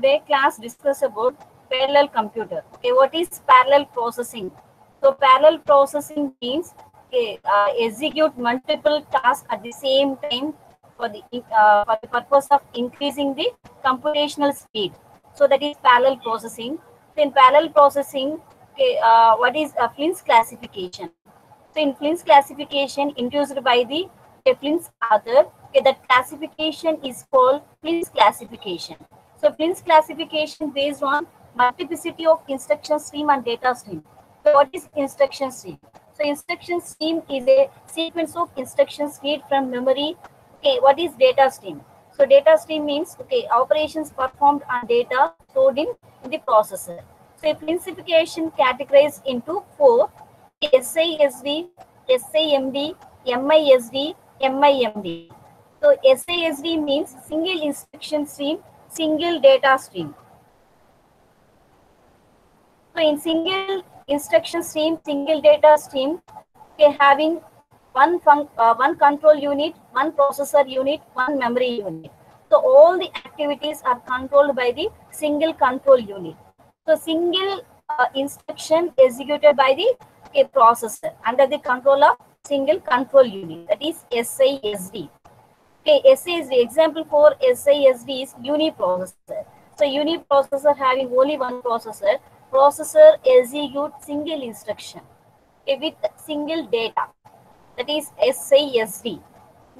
today class discuss about parallel computer. Okay, what is parallel processing? So parallel processing means execute multiple tasks at the same time for the purpose of increasing the computational speed. So that is parallel processing. So in parallel processing, okay, what is Flint's classification? So in Flint's classification introduced by the Flint's author, okay, that classification is called Flint's classification. So Flint's classification based on multiplicity of instruction stream and data stream. So what is instruction stream? So instruction stream is a sequence of instructions read from memory. Okay, what is data stream? So data stream means okay operations performed on data stored in the processor. So simplification categorized into four: SISD, SIMD, MISD, MIMD. So SISD means single instruction stream, single data stream. So in single instruction stream, single data stream, okay, having one control unit, one processor unit, one memory unit. So all the activities are controlled by the single control unit. So single instruction executed by the processor under the control of single control unit, that is SISD. Okay, SISD example for SISD is uniprocessor. So uniprocessor having only one processor, processor execute single instruction with single data, that is SISD.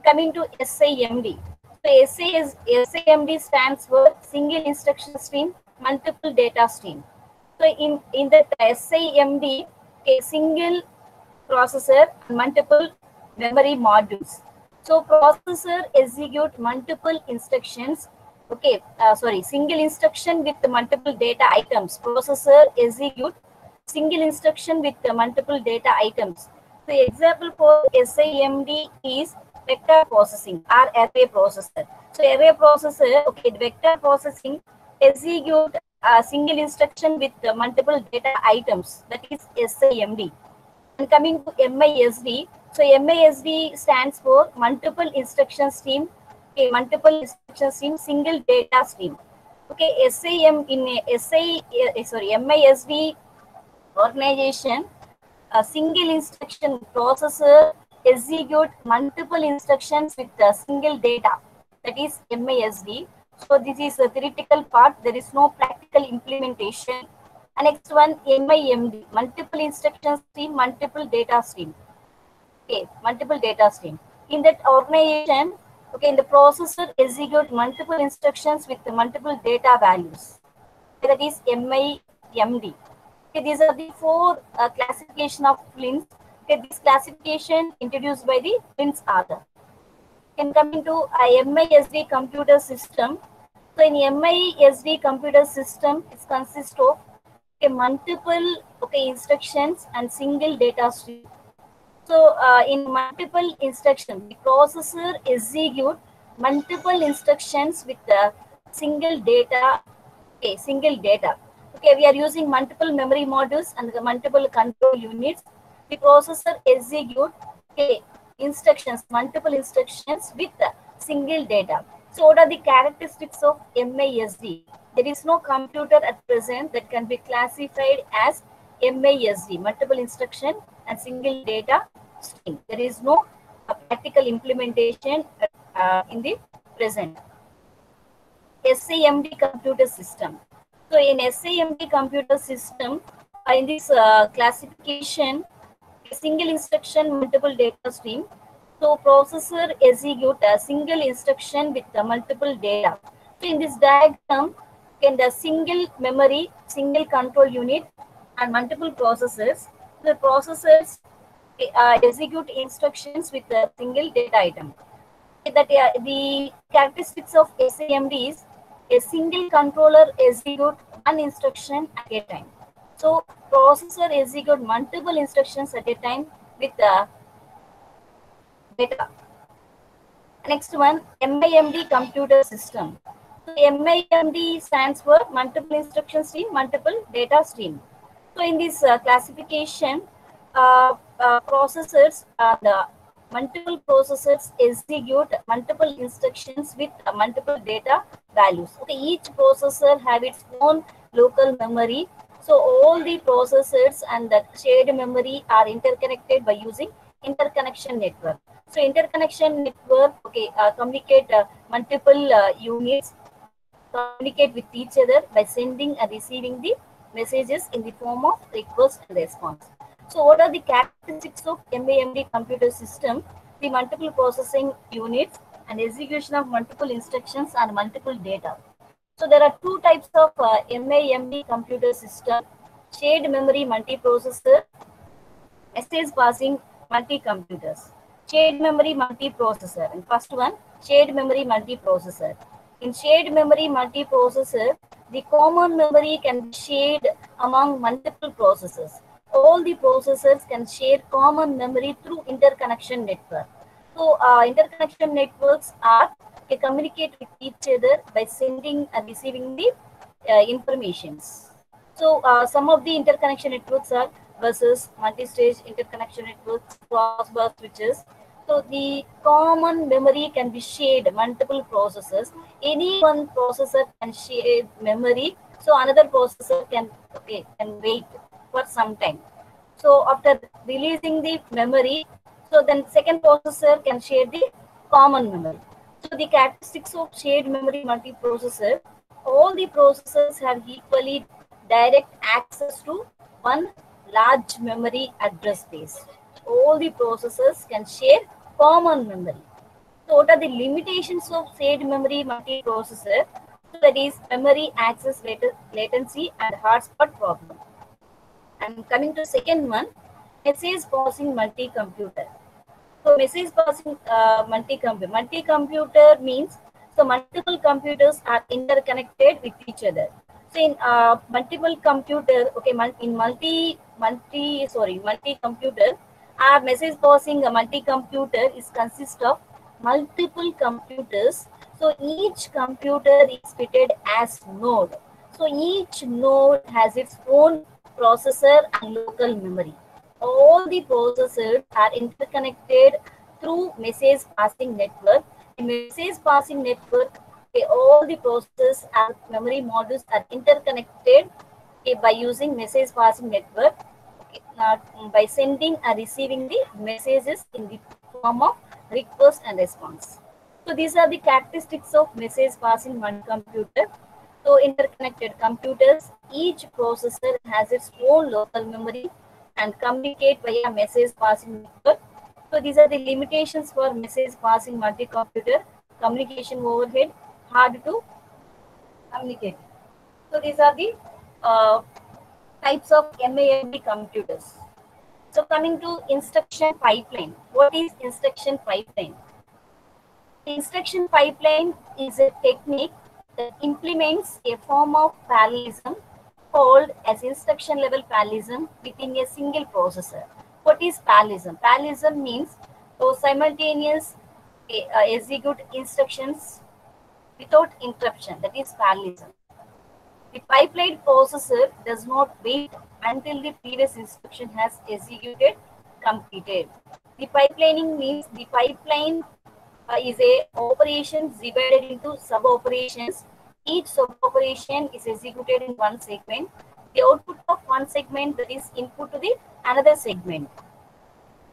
Coming to SIMD. So SIMD stands for single instruction stream, multiple data stream. So in the SIMD, a single processor, multiple memory modules. So processor execute multiple instructions. Okay, single instruction with multiple data items. Processor execute single instruction with multiple data items. So example for SIMD is vector processing or array processor. So array processor, okay, vector processing execute a single instruction with multiple data items, that is SIMD. And coming to MISD, so MISD stands for multiple instruction stream, okay, multiple instruction stream, single data stream. Okay, MISD organization, a single instruction processor execute multiple instructions with a single data, that is MISD. So this is a theoretical part, there is no practical implementation. And next one, MIMD, multiple instruction stream, multiple data stream. Okay, multiple data stream. In that organization, okay, in the processor execute multiple instructions with multiple data values, that is MIMD. Okay, these are the four classification of Flint's. Okay, this classification introduced by the Flint's author. Can come into a MISD computer system. So in MISD computer system, it consists of multiple instructions and single data stream. So in multiple instructions, the processor execute multiple instructions with the single data. Okay, single data. Okay, we are using multiple memory modules and the multiple control units. The processor execute instructions, multiple instructions with the single data. So what are the characteristics of MISD? There is no computer at present that can be classified as MISD, multiple instruction and single data stream. There is no practical implementation in the present. SIMD computer system. So in SIMD computer system, in this classification, single instruction, multiple data stream. So processor execute a single instruction with the multiple data. So in this diagram, in the single memory, single control unit and multiple processors, the processors execute instructions with a single data item. That the characteristics of SIMD is a single controller execute one instruction at a time. So processor execute multiple instructions at a time with the data. Next one, MIMD computer system. So MIMD stands for multiple instruction stream, multiple data stream. So in this classification, processors, the multiple processors execute multiple instructions with multiple data values. Okay, each processor have its own local memory. So all the processors and the shared memory are interconnected by using interconnection network. So interconnection network, okay, communicate multiple units communicate with each other by sending and receiving the messages in the form of request and response. So what are the characteristics of MAMD computer system? The multiple processing units and execution of multiple instructions and multiple data. So there are two types of MAMD computer system: shared memory multiprocessor, message passing multi-computers. Shared memory multiprocessor. And first one, shared memory multiprocessor. In shared memory multiprocessor, the common memory can be shared among multiple processors. All the processors can share common memory through interconnection network. So interconnection networks are they communicate with each other by sending and receiving the informations. So some of the interconnection networks are buses, multi-stage interconnection networks, cross-bus switches. So the common memory can be shared multiple processors. Any one processor can share memory, so another processor can wait for some time. So after releasing the memory, so then second processor can share the common memory. So the characteristics of shared memory multiprocessor, all the processors have equally direct access to one large memory address space. All the processors can share common memory. So what are the limitations of shared memory multiprocessor? So that is memory access latency and hotspot problem. And coming to second one, message passing multi-computer. So message passing multi-computer means so multiple computers are interconnected with each other. So in multiple computer, okay, in multi-computer, our message passing a multi-computer is consist of multiple computers. So each computer is fitted as node. So each node has its own processor and local memory. All the processors are interconnected through message passing network. In message passing network, okay, all the processors and memory modules are interconnected by using message passing network, okay, by sending and receiving the messages in the form of request and response. So these are the characteristics of message passing one computer. So interconnected computers, each processor has its own local memory and communicate via message passing network. So these are the limitations for message passing multi-computer: communication overhead, hard to communicate. So these are the uh, types of MAMD computers. So coming to instruction pipeline. What is instruction pipeline? Instruction pipeline is a technique that implements a form of parallelism called as instruction level parallelism within a single processor. What is parallelism? Parallelism means to simultaneous execute instructions without interruption. That is parallelism. The pipeline processor does not wait until the previous instruction has executed completed. The pipelining means the pipeline is a operation divided into sub operations. Each sub operation is executed in one segment. The output of one segment, that is input to the another segment.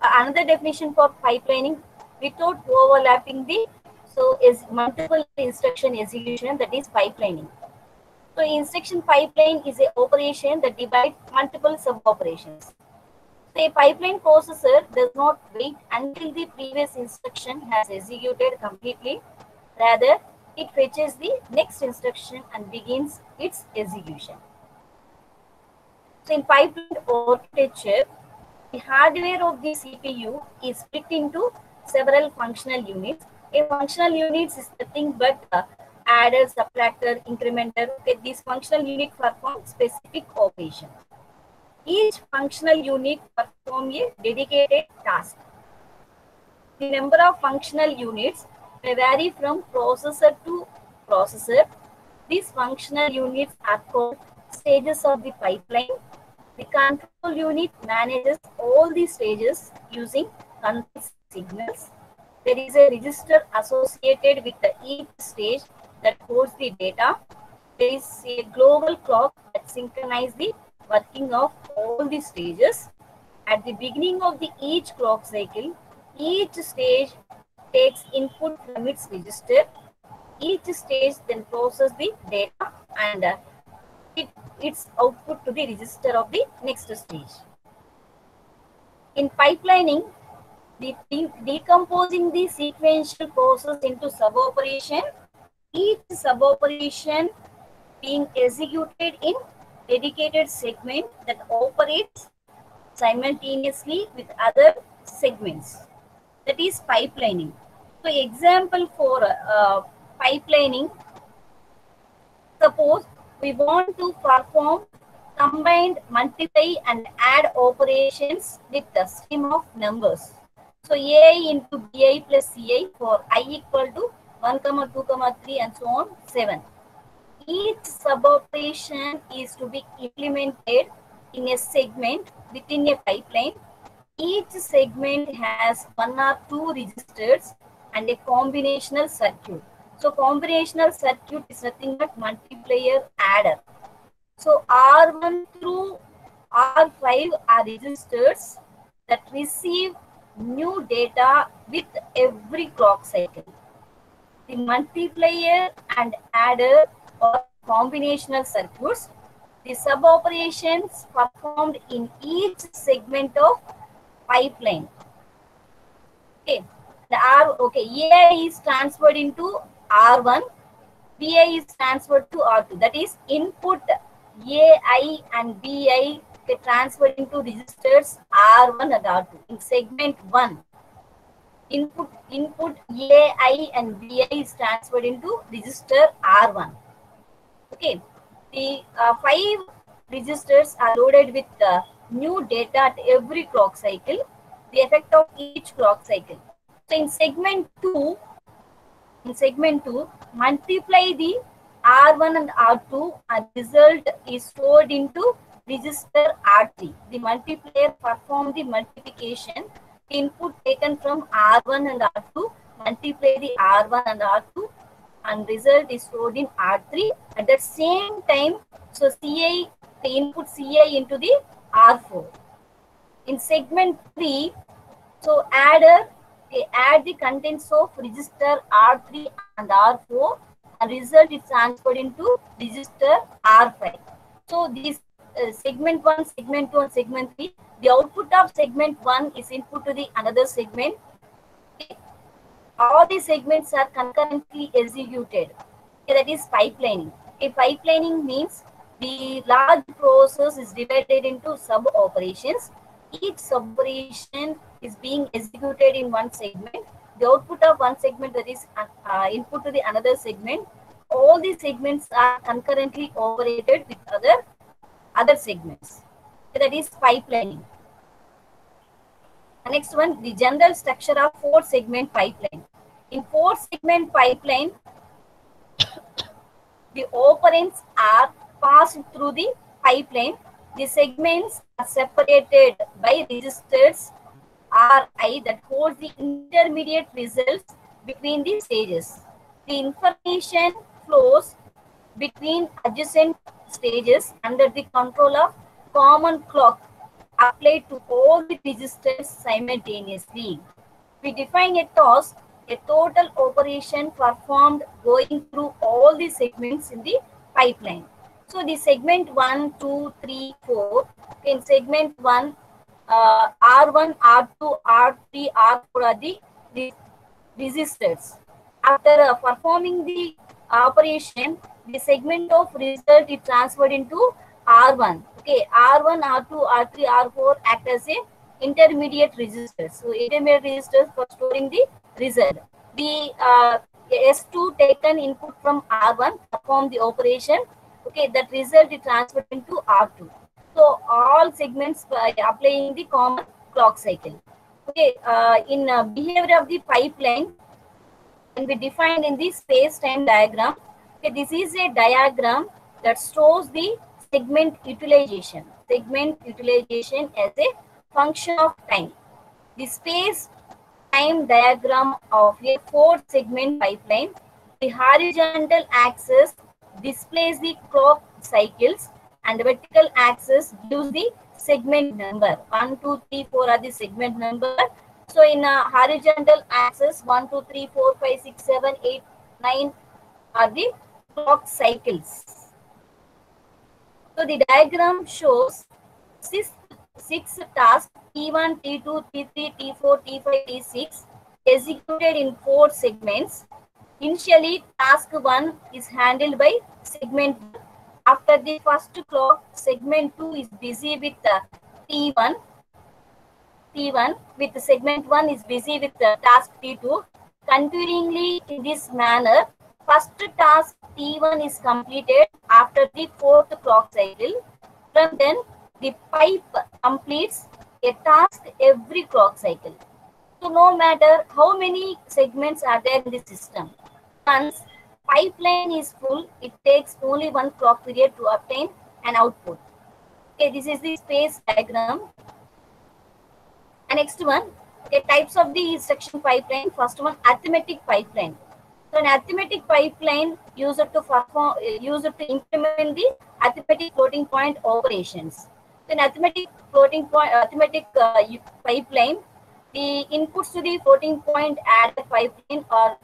Another definition for pipelining: without overlapping the so is multiple instruction execution, that is pipelining. So instruction pipeline is a operation that divides multiple sub operations. So a pipeline processor does not wait until the previous instruction has executed completely. Rather, it fetches the next instruction and begins its execution. So in pipeline architecture, the hardware of the CPU is split into several functional units. A functional unit is nothing but adder, subtractor, incrementer. Okay, these functional units perform specific operation. Each functional unit performs a dedicated task. The number of functional units may vary from processor to processor. These functional units are called stages of the pipeline. The control unit manages all the stages using control signals. There is a register associated with each stage that holds the data. There is a global clock that synchronizes the working of all the stages. At the beginning of each clock cycle, each stage takes input from its register. Each stage then processes the data and its output to the register of the next stage. In pipelining, decomposing the sequential process into sub-operation, each sub-operation being executed in dedicated segment that operates simultaneously with other segments. That is pipelining. So example for pipelining, suppose we want to perform combined multiply and add operations with the stream of numbers. So ai into bi plus ci for I equal to 1, 2, 3 and so on 7. Each sub-operation is to be implemented in a segment within a pipeline. Each segment has 1 or 2 registers and a combinational circuit. So combinational circuit is nothing but multiplier adder. So R1 through R5 are registers that receive new data with every clock cycle. The multiplier and adder or combinational circuits, the sub-operations performed in each segment of pipeline. Okay, AI is transferred into R1, BI is transferred to R2. That is input AI and BI get transferred into registers R1 and R2 in segment 1. Input AI and BI is transferred into register R1. Okay, the 5 registers are loaded with new data at every clock cycle, the effect of each clock cycle. So in segment 2, multiply the R1 and R2 and result is stored into register R3. The multiplier performs the multiplication. Input taken from R1 and R2, multiply the R1 and R2 and result is stored in R3. At the same time, so CI, the input CI into the R4. In segment 3, so adder, they add the contents of register R3 and R4 and result is transferred into register R5. So this segment 1, segment 2 and segment 3, the output of segment 1 is input to the another segment. Okay. All the segments are concurrently executed. Okay, that is pipelining. Okay, pipelining means the large process is divided into sub-operations. Each sub-operation is being executed in one segment. The output of one segment, that is input to the another segment. All the segments are concurrently operated with other segments. Okay, that is pipelining. The next one, the general structure of 4-segment pipeline. In 4-segment pipeline, the operands are passed through the pipeline. The segments are separated by registers Ri that holds the intermediate results between the stages. The information flows between adjacent stages under the control of common clock applied to all the registers simultaneously. We define a task, a total operation performed going through all the segments in the pipeline. So the segment 1, 2, 3, 4. In segment 1, R1, R2, R3, R4 are the registers. After performing the operation, the segment of result is transferred into R1. Okay, R1, R2, R3, R4 act as a intermediate registers. So intermediate registers for storing the result. The S2 taken input from R1 perform the operation. Okay, that result is transferred into R2. So all segments by applying the common clock cycle. Okay, in behavior of the pipeline can be defined in the space-time diagram. Okay, this is a diagram that shows the segment utilization. Segment utilization as a function of time. The space-time diagram of a 4-segment pipeline The horizontal axis displays the clock cycles and the vertical axis gives the segment number. 1, 2, 3, 4 are the segment number. So in a horizontal axis, 1, 2, 3, 4, 5, 6, 7, 8, 9 are the clock cycles. So the diagram shows six tasks T1, T2, T3, T4, T5, T6 executed in 4 segments. Initially, task 1 is handled by segment 1. After the first clock, segment 2 is busy with T1. T1 with segment 1 is busy with task T2. Continuingly in this manner, first task T1 is completed after the 4th clock cycle. From then, the pipe completes a task every clock cycle. So no matter how many segments are there in the system, once pipeline is full, it takes only 1 clock period to obtain an output. Okay, this is the space diagram. And next one, okay, types of the instruction pipeline. First one, arithmetic pipeline. So an arithmetic pipeline used to implement the arithmetic floating point operations. So in arithmetic pipeline, the inputs to the floating point adder pipeline are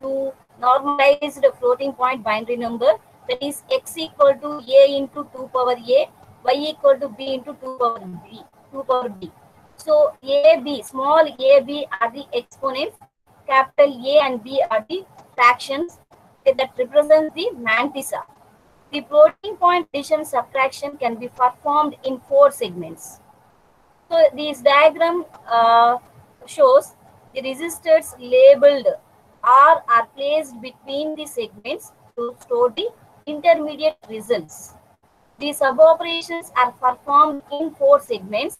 to normalized floating point binary number, that is x equal to a into 2 power a, y equal to b into 2 power b. So a, b, small a, b are the exponents, capital A and B are the fractions that represent the mantissa. The floating point addition subtraction can be performed in 4 segments. So this diagram shows the resistors labeled R are placed between the segments to store the intermediate results. The sub-operations are performed in 4 segments.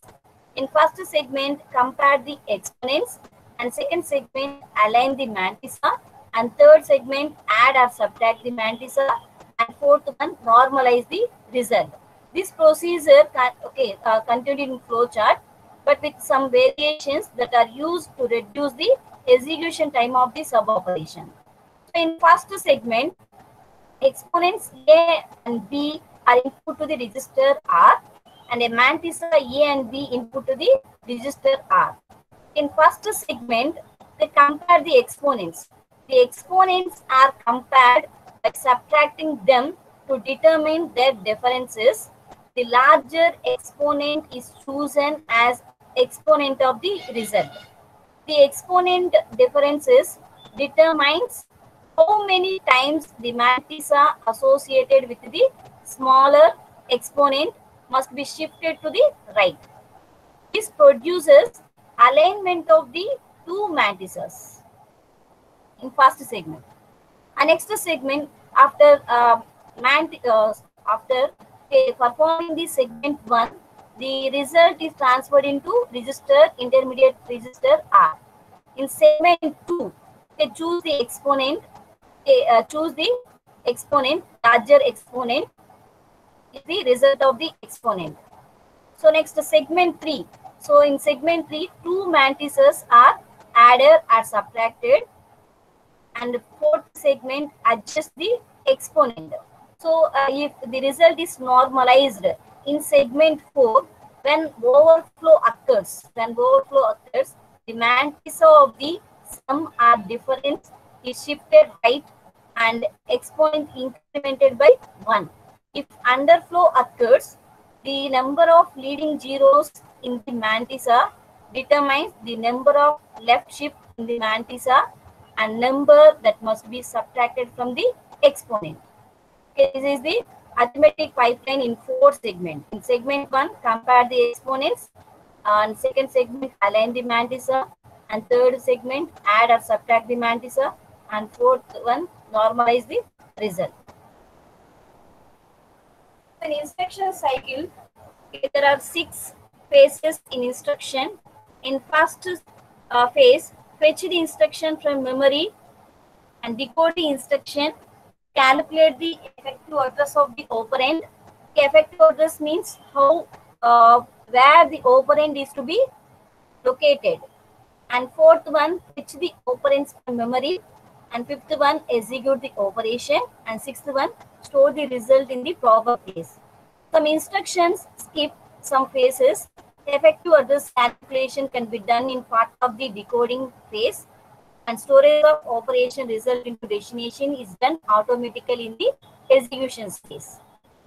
In first segment, compare the exponents, and second segment, align the mantissa, and third segment, add or subtract the mantissa, and fourth one, normalize the result. This procedure continued in flowchart, but with some variations that are used to reduce the execution time of the sub-operation. So in first segment, exponents A and B are input to the register R, and a mantissa A and B input to the register R. In first segment, they compare the exponents. The exponents are compared by subtracting them to determine their differences. The larger exponent is chosen as exponent of the result. The exponent differences determines how many times the mantissa associated with the smaller exponent must be shifted to the right. This produces alignment of the 2 mantissas in first segment. And next segment, after performing the segment 1, the result is transferred into intermediate register R. In segment 2, they choose the exponent. Larger exponent is the result of the exponent. So next, segment 3. So in segment 3, 2 mantissas are added or subtracted, and the fourth segment adjusts the exponent. So if the result is normalized in segment 4, when overflow occurs, the mantissa of the sum or difference is shifted right and exponent incremented by 1. If underflow occurs, the number of leading zeros in the mantissa determines the number of left shift in the mantissa and number that must be subtracted from the exponent. Okay, this is the arithmetic pipeline in 4 segments. In segment 1, compare the exponents. And second segment, align the mantissa. And third segment, add or subtract the mantissa. And fourth one, normalize the result. In instruction cycle, there are 6 phases in instruction. In first phase, fetch the instruction from memory and decode the instruction, calculate the effective address of the operand. The effective address means how where the operand is to be located. And fourth one, fetch the operands from memory. and fifth one, execute the operation, and sixth one, store the result in the proper place. Some instructions skip some phases. Effective address calculation can be done in part of the decoding phase, and storage of operation result into destination is done automatically in the execution phase.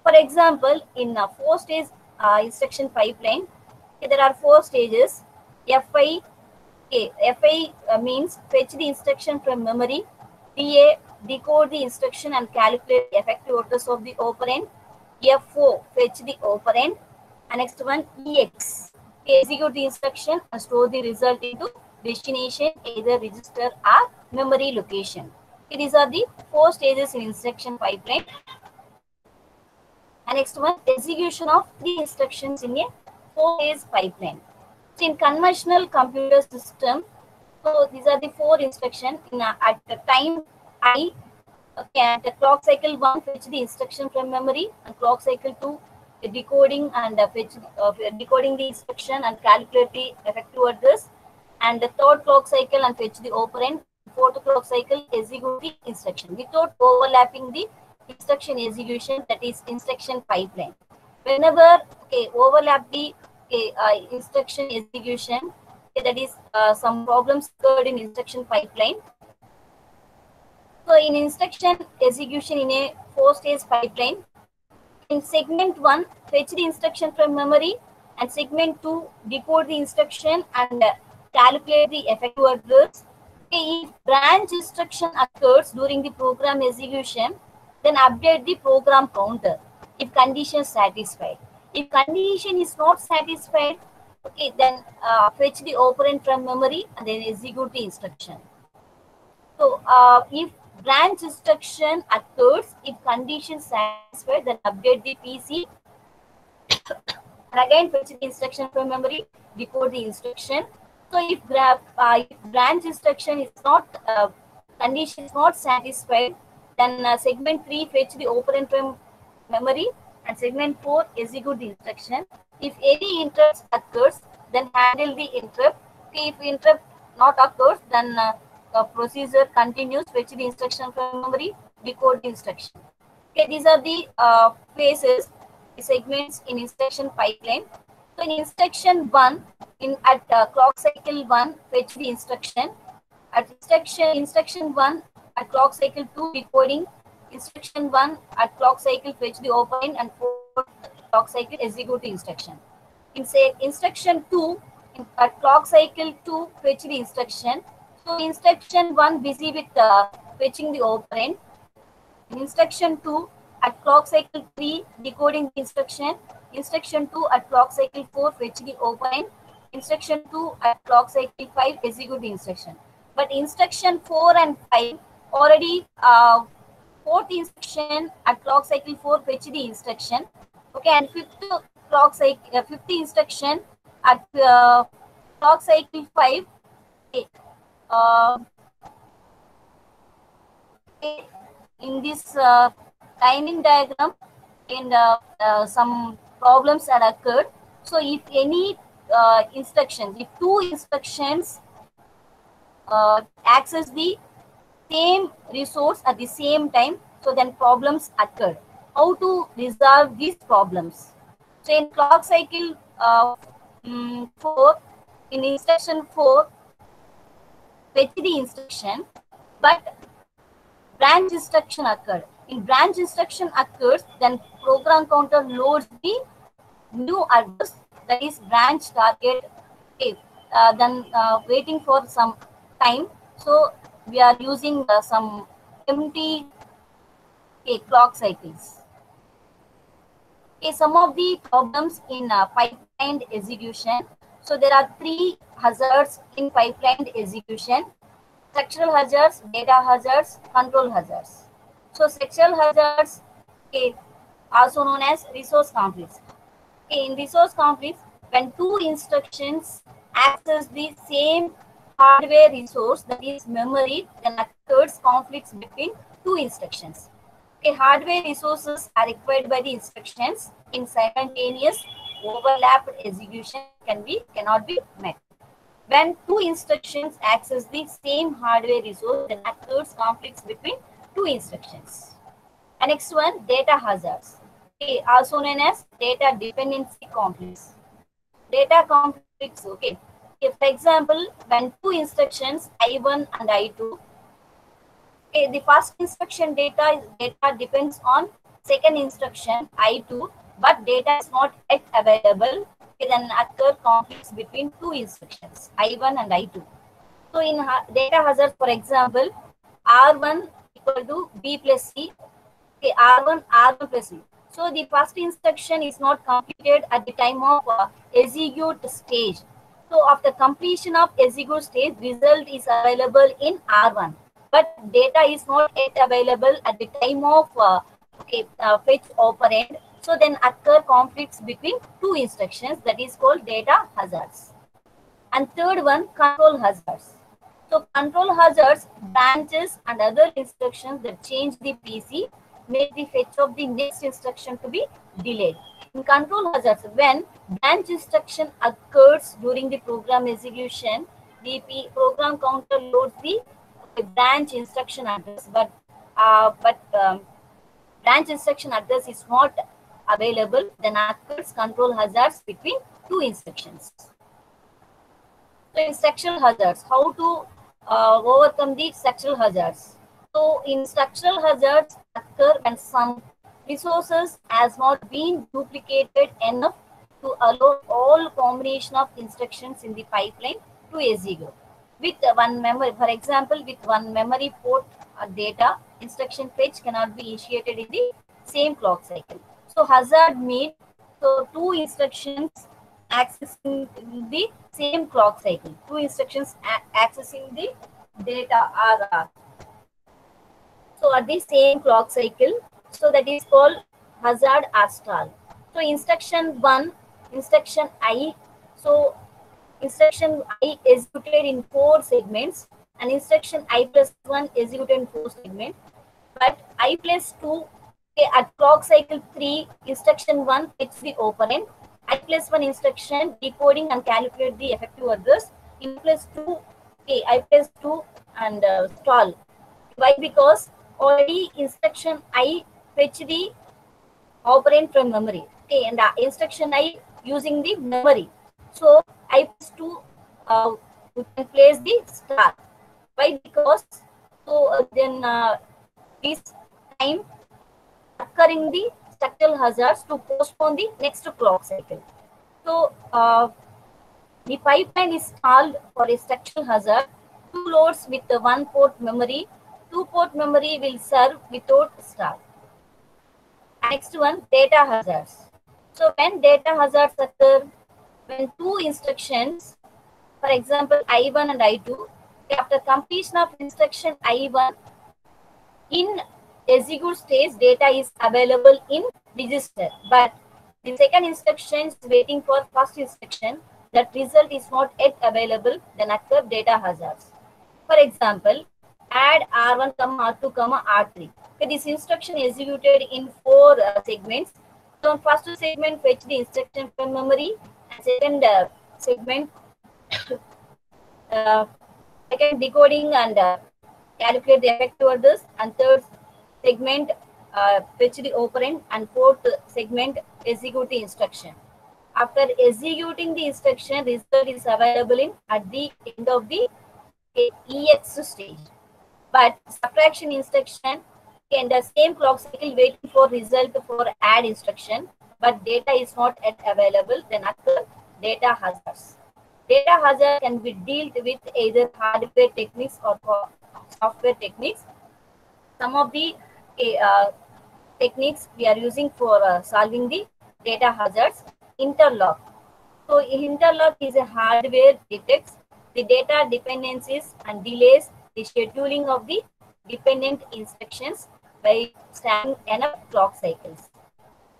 For example, in a four-stage instruction pipeline, there are four stages. FI, FI means fetch the instruction from memory. DA, decode the instruction and calculate the effective address of the operand. FO, fetch the operand. And next one, EX, execute the instruction and store the result into destination, either register or memory location. These are the four stages in instruction pipeline. And next one, execution of three instructions in a four-phase pipeline. So in conventional computer system, so these are the four instructions at the time I. Okay, at the clock cycle 1, fetch the instruction from memory, and clock cycle 2, the decoding and decoding the instruction and calculate the effective address, and the third clock cycle and fetch the operand. Fourth clock cycle, execute the instruction without overlapping the instruction execution, that is instruction pipeline. Whenever overlap the instruction execution, that is some problems occurred in instruction pipeline. So in instruction execution in a four-stage pipeline, in segment 1, fetch the instruction from memory, and segment 2, decode the instruction and calculate the effective address. If branch instruction occurs during the program execution, then update the program counter if condition is satisfied. If condition is not satisfied, then fetch the operand from memory and then execute the instruction. So if branch instruction occurs, if condition satisfied, then update the PC and again fetch the instruction from memory, decode the instruction. So if branch instruction is not condition is not satisfied, then segment 3 fetch the operand from memory, and segment 4 execute the instruction. If any interrupts occurs, then handle the interrupt. If interrupt not occurs, then procedure continues, fetch the instruction from memory, decode the instruction. These are the phases, segments in instruction pipeline. So in instruction 1, at clock cycle 1, fetch the instruction. At instruction 1, at clock cycle 2, decoding. Instruction 1, at clock cycle, fetch the operand, and 4th clock cycle, execute the instruction. In instruction 2, at clock cycle 2, fetch the instruction. So instruction 1 busy with fetching the operand. In instruction 2, at clock cycle 3, decoding the instruction. Instruction 2, at clock cycle 4, fetch the operand. Instruction 2, at clock cycle 5, execute the instruction. But instruction 4 and 5 already fourth instruction at clock cycle 4, fetch the instruction. And fifth clock cycle, fifth instruction at clock cycle 5. In this timing diagram, and some problems had occurred. So if any instructions, if two instructions access the same resource at the same time, so then problems occur. How to resolve these problems? So in clock cycle 4, in instruction 4, fetch the instruction, but branch instruction occurred. In branch instruction occurs, then program counter loads the new address, that is branch target. Then waiting for some time, so we are using some empty clock cycles. Some of the problems in pipeline execution. So there are 3 hazards in pipeline execution: structural hazards, data hazards, control hazards. So structural hazards, also known as resource conflicts. In resource conflicts, when 2 instructions access the same hardware resource, that is memory, then occurs conflicts between 2 instructions. Hardware resources are required by the instructions in simultaneous overlapped execution cannot be met. When two instructions access the same hardware resource, then occurs conflicts between two instructions. And next one, data hazards, okay, also known as data dependency conflicts. Data conflicts, okay. If, for example, when two instructions I1 and I2, okay, the first instruction data depends on second instruction I2, but data is not yet available. Okay, then occur conflicts between two instructions I1 and I2. So in data hazards, for example, R1 equal to B plus C. Okay, R1 plus C. So the first instruction is not completed at the time of execute stage. So after completion of execute stage, result is available in R1, but data is not yet available at the time of fetch operand. So then occur conflicts between two instructions, that is called data hazards. And third one, control hazards. So control hazards, branches and other instructions that change the PC make the fetch of the next instruction to be delayed. In control hazards, when branch instruction occurs during the program execution, the program counter loads the branch instruction address, but branch instruction address is not available, then occurs control hazards between two instructions. So in structural hazards, how to overcome the structural hazards? So in structural hazards occur when some resources has not been duplicated enough to allow all combination of instructions in the pipeline to execute. With one memory, for example, with one memory port data, instruction fetch cannot be initiated in the same clock cycle. So hazard mean, so two instructions accessing the same clock cycle. Two instructions accessing the data are so at the same clock cycle. So that is called hazard or stall. So instruction 1, instruction I. So instruction I executed in 4 segments and instruction I plus 1 executed in 4 segments. But I plus 2, okay, at clock cycle 3, instruction 1 fetch the operand. I plus 1 instruction decoding and calculate the effective address. I plus 2, okay, I plus 2 and stall. Why? Because already instruction I fetch the operand from memory. Okay, and instruction I using the memory. So I plus 2, we can place the star. Why? Because so then this time occurring the structural hazards to postpone the next clock cycle. So the pipeline is stalled for a structural hazard. Two loads with the one port memory. Two port memory will serve without stall. Next one, data hazards. So when data hazards occur, when two instructions, for example I1 and I2, after completion of instruction I1, in execute stage, data is available in register, but the second instruction is waiting for first instruction. That result is not yet available, then occur data hazards. For example, add R1, R2, R3. Okay, this instruction executed in 4 segments. So first segment fetch the instruction from memory, and second segment second decoding and calculate the effective address, and third segment fetch the operand, and fourth segment execute the instruction. After executing the instruction, result is available in at the end of the EX stage. But subtraction instruction in the same clock cycle waiting for result for add instruction, but data is not yet available, then occur data hazards. Data hazard can be dealt with either hardware techniques or software techniques. Some of the techniques we are using for solving the data hazards. Interlock. So interlock is a hardware detects the data dependencies and delays the scheduling of the dependent instructions by stacking enough clock cycles.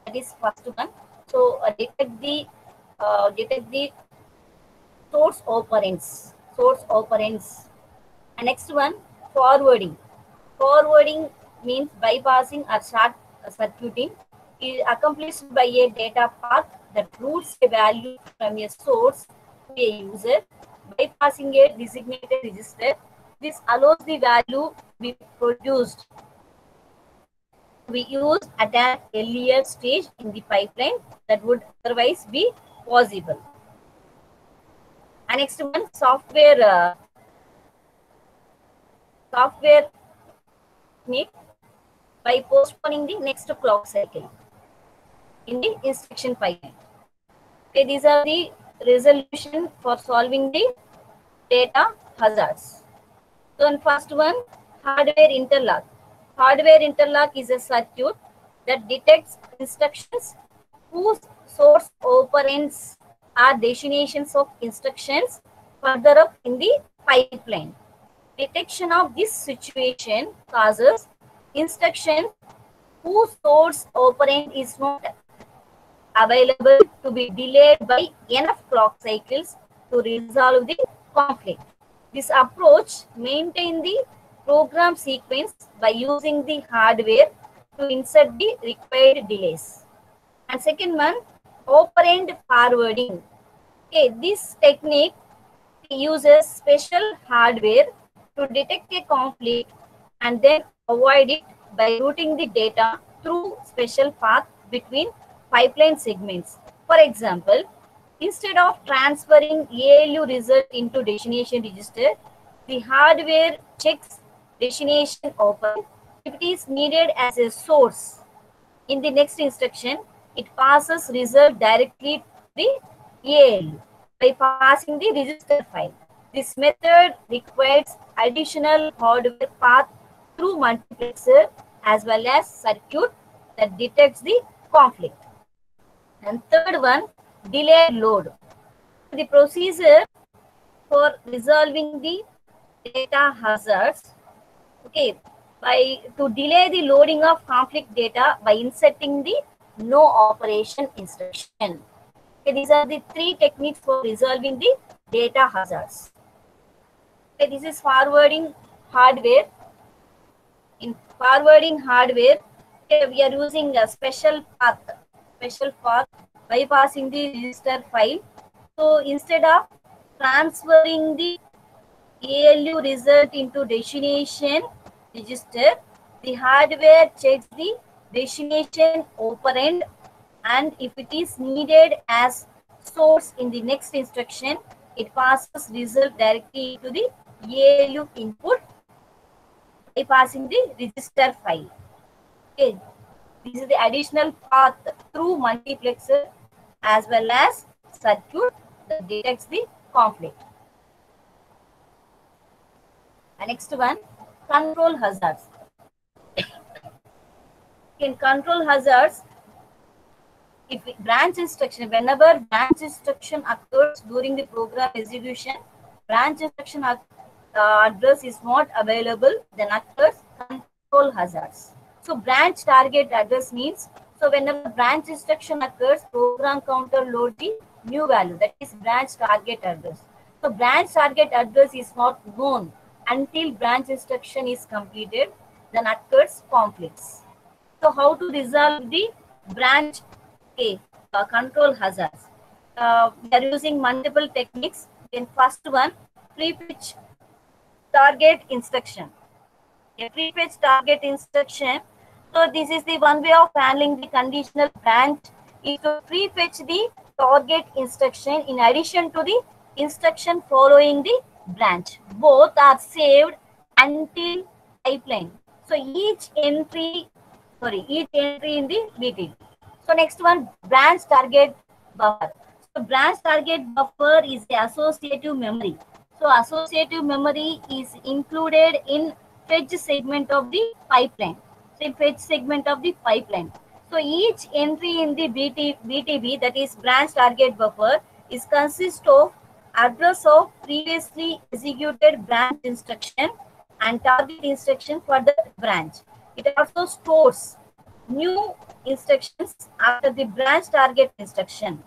That is first one. So detect the source operands. And next one, forwarding. Forwarding means bypassing or short circuiting. It is accomplished by a data path that routes a value from a source to a user. bypassing a designated register. This allows the value to be produced to be used at an earlier stage in the pipeline that would otherwise be possible. And next one, software technique by postponing the next clock cycle in the instruction pipeline. Okay, these are the resolution for solving the data hazards. So, in first one, hardware interlock. Hardware interlock is a circuit that detects instructions whose source operands are destinations of instructions further up in the pipeline. Detection of this situation causes instructions whose source operand is not available to be delayed by enough clock cycles to resolve the conflict. This approach maintains the program sequence by using the hardware to insert the required delays. And second one, operand forwarding. Okay, this technique uses special hardware to detect a conflict and then avoid it by routing the data through special path between pipeline segments. For example, instead of transferring ALU result into destination register, the hardware checks destination open. If it is needed as a source, in the next instruction, it passes result directly to the ALU by passing the register file. This method requires additional hardware path through multiplexer as well as circuit that detects the conflict. And third one, delayed load. The procedure for resolving the data hazards, okay, to delay the loading of conflict data by inserting the no operation instruction. Okay, these are the three techniques for resolving the data hazards. Okay, this is forwarding hardware. In forwarding hardware, okay, we are using a special path bypassing the register file. So instead of transferring the ALU result into destination register, the hardware checks the destination operand, and if it is needed as source in the next instruction, it passes result directly into the ALU input by passing the register file. Okay, this is the additional path through multiplexer as well as circuit that detects the conflict. And next one, control hazards. In control hazards, if branch instruction, whenever branch instruction occurs during the program execution, branch instruction address is not available, then occurs control hazards. So branch target address means, so whenever branch instruction occurs, program counter load the new value, that is branch target address. So branch target address is not known until branch instruction is completed, then occurs conflicts. So how to resolve the branch control hazards? We are using multiple techniques. In first one, pre-fetch target instruction. A pre-fetch target instruction. So this is the one way of handling the conditional branch is to pre-fetch the target instruction in addition to the instruction following the branch. Both are saved until pipeline. So each entry in the BTB. So next one, branch target buffer. So branch target buffer is the associative memory. So associative memory is included in fetch segment of the pipeline. So fetch segment of the pipeline. So each entry in the BTB, that is branch target buffer, is consist of address of previously executed branch instruction and target instruction for the branch. It also stores new instructions after the branch target instruction.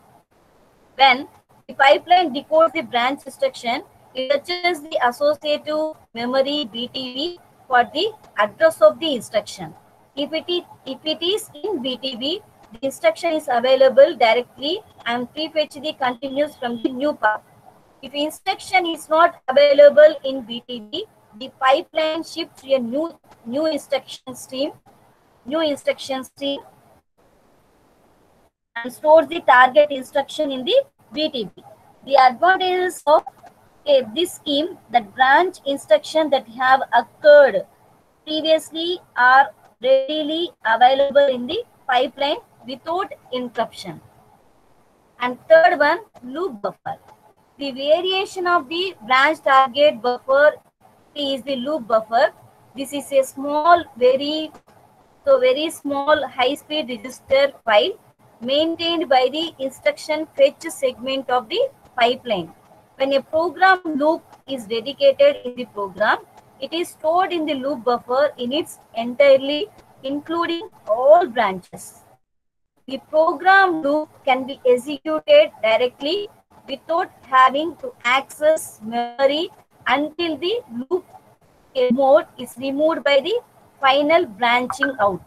When the pipeline decodes the branch instruction, it touches the associative memory BTB for the address of the instruction. If it is in BTB, the instruction is available directly and prefetch the continues from the new path. If instruction is not available in BTB, the pipeline shifts to a new instruction stream, and stores the target instruction in the BTB. The advantages of this scheme, that branch instruction that have occurred previously are readily available in the pipeline without interruption. And third one, loop buffer. The variation of the branch target buffer is the loop buffer. This is a small, very small high-speed register file maintained by the instruction fetch segment of the pipeline. When a program loop is dedicated in the program, it is stored in the loop buffer in its entirely, including all branches. The program loop can be executed directly without having to access memory until the loop mode is removed by the final branching out.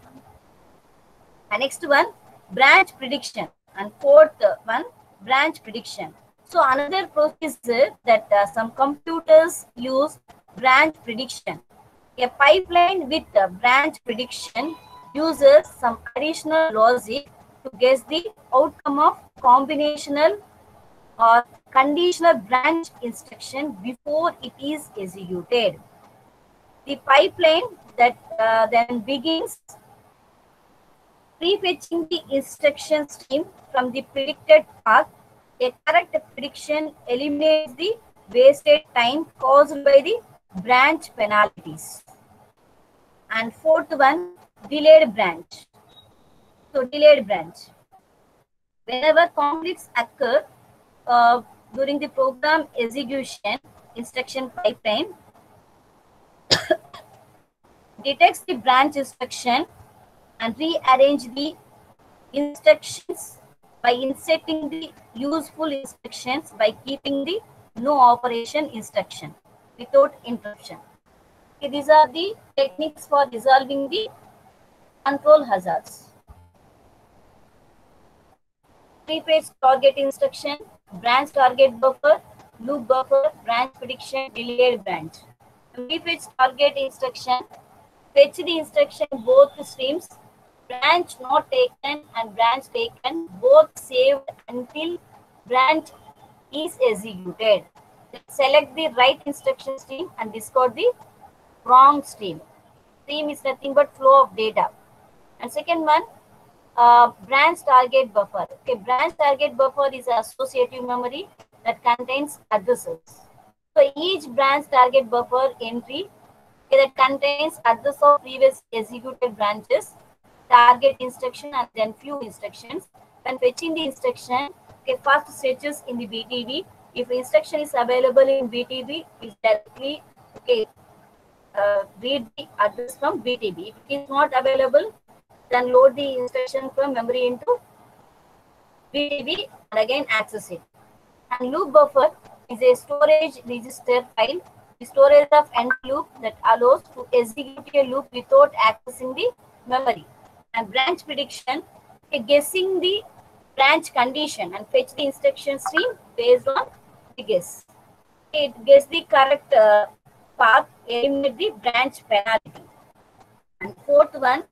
And next one, branch prediction. And fourth one, branch prediction. So another procedure that some computers use, branch prediction. A pipeline with branch prediction uses some additional logic to guess the outcome of combinational or conditional branch instruction before it is executed. The pipeline that then begins prefetching the instruction stream from the predicted path. A correct prediction eliminates the wasted time caused by the branch penalties. And fourth one, delayed branch. So delayed branch. Whenever conflicts occur during the program execution, instruction pipeline detects the branch instruction and rearrange the instructions by inserting the useful instructions by keeping the no operation instruction without interruption. Okay, these are the techniques for resolving the control hazards. Pre-phase target instruction, branch target buffer, loop buffer, branch prediction, delayed branch. Pre-phase target instruction, fetch the instruction both streams, branch not taken and branch taken, both saved until branch is executed. Select the right instruction stream and discard the wrong stream. Stream is nothing but flow of data. And second one, branch target buffer. Okay, branch target buffer is an associative memory that contains addresses. So each branch target buffer entry that contains address of previous executed branches, target instruction, and then few instructions. When fetching the instruction, okay, first searches in the BTB. If instruction is available in BTB, it directly read the address from BTB. If it is not available, then load the instruction from memory into BTB and again access it. And loop buffer is a storage register file, the storage of end loop that allows to execute a loop without accessing the memory. And branch prediction, guessing the branch condition and fetch the instruction stream based on the guess. It gets the correct path, eliminate the branch penalty. And fourth one,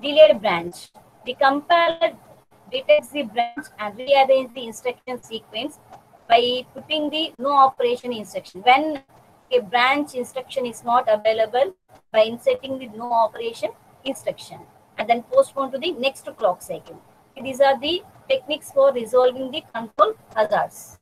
delayed branch. The compiler detects the branch and rearranges the instruction sequence by putting the no operation instruction. When a branch instruction is not available, by inserting the no operation instruction and then postpone to the next clock cycle. These are the techniques for resolving the control hazards.